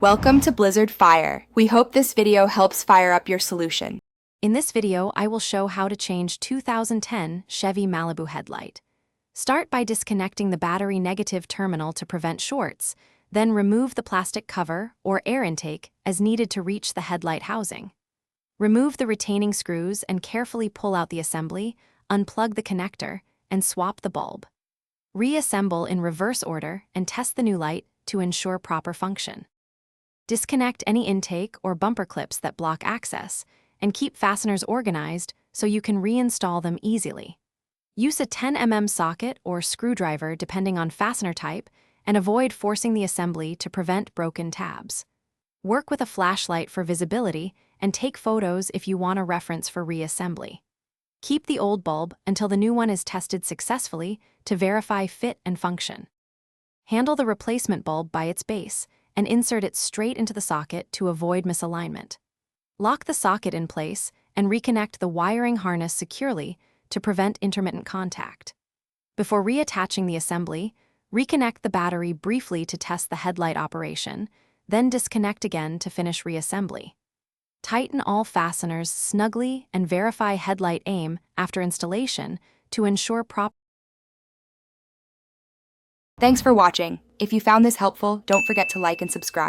Welcome to Blizzard Fire. We hope this video helps fire up your solution. In this video, I will show how to change 2010 Chevy Malibu headlight. Start by disconnecting the battery negative terminal to prevent shorts, then remove the plastic cover or air intake as needed to reach the headlight housing. Remove the retaining screws and carefully pull out the assembly, unplug the connector, and swap the bulb. Reassemble in reverse order and test the new light to ensure proper function. Disconnect any intake or bumper clips that block access, and keep fasteners organized so you can reinstall them easily. Use a 10 mm socket or screwdriver depending on fastener type, and avoid forcing the assembly to prevent broken tabs. Work with a flashlight for visibility and take photos if you want a reference for reassembly. Keep the old bulb until the new one is tested successfully to verify fit and function. Handle the replacement bulb by its base and insert it straight into the socket to avoid misalignment. Lock the socket in place and reconnect the wiring harness securely to prevent intermittent contact. Before reattaching the assembly, reconnect the battery briefly to test the headlight operation, then disconnect again to finish reassembly. Tighten all fasteners snugly and verify headlight aim after installation to ensure proper. Thanks for watching. If you found this helpful, don't forget to like and subscribe.